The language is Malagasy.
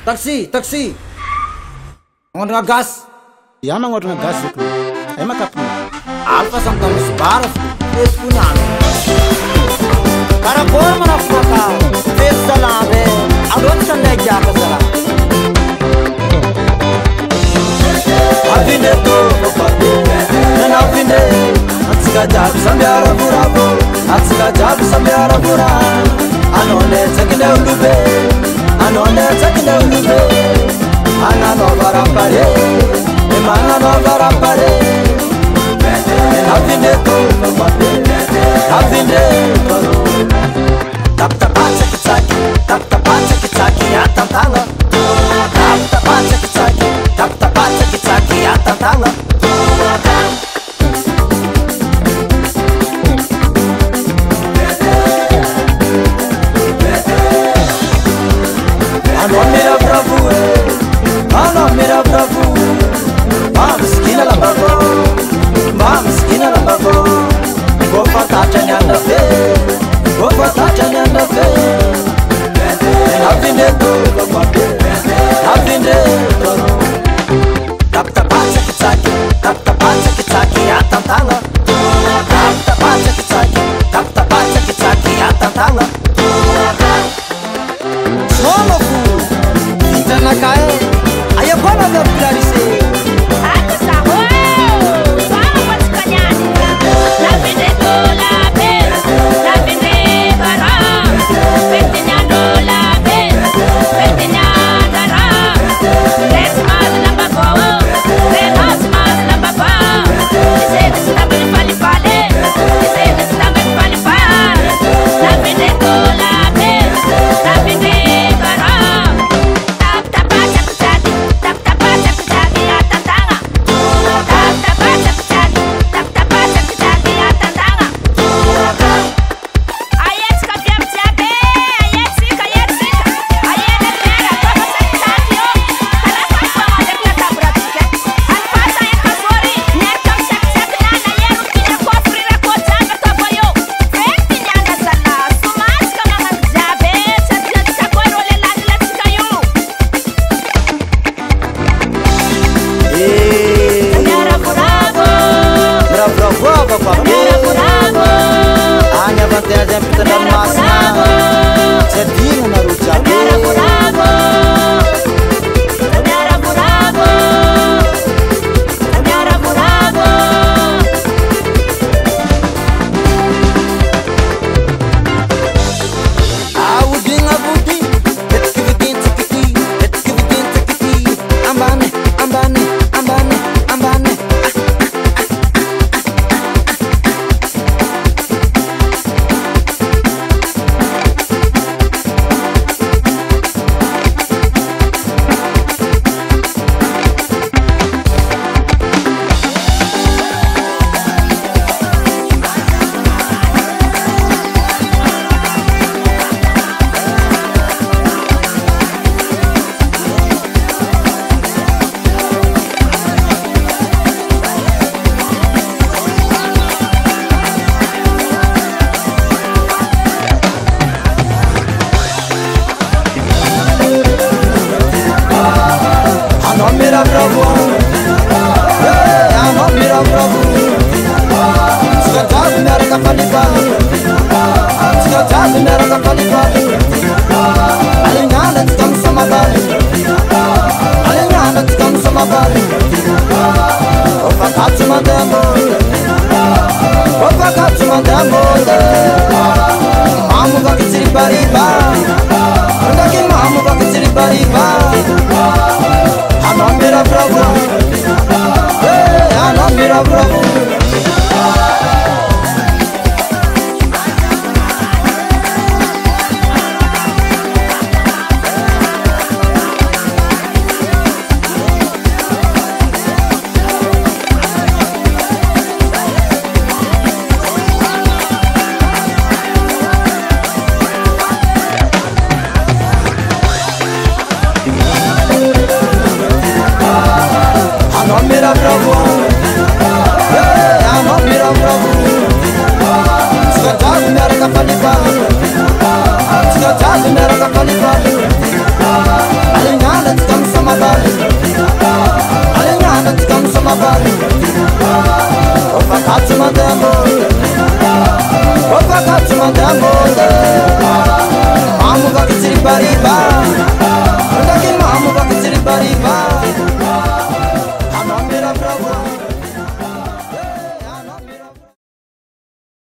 Taxi. Ngondra gas. Ya mangondra gas itu. Emang kapan? Alfa sampai sebaras. Es punya. Para kor mana faka. Es salame. Adon sandai jaka salam. Avinde to papi. Nana avinde. Atsika jab sambiara burabo. Atsika jab sambiara bura. Anone tsakinde ulube. Anone tsakinde ulube. Anano varapare. Emana varapare. Avinde to papi. Avinde to. Tap tapacha kitaki. Tap tapacha kitaki atantanga. Tap tapacha kitaki. Tap tapacha kitaki atantanga. Mira bravo, vamos esquina la bago, vou fatar janela fe, na vindedo, tap tapacha kitaki, atantanga, tap tapacha kitaki, atantanga. Solo fu, interna cae. Ayo kono me plarise. Aku saho. Sama paskanyani. La vinde do la be. La vinde bara. Petinya do la be. Petinya dara. Let's mas na bago. Let's mas na baba. Ise nesta bali fali fale. Ise nesta bali fali fale. La vinde do la be. La vinde bara. Mira bravo, mabali Ovakati mademo Ovakati mademo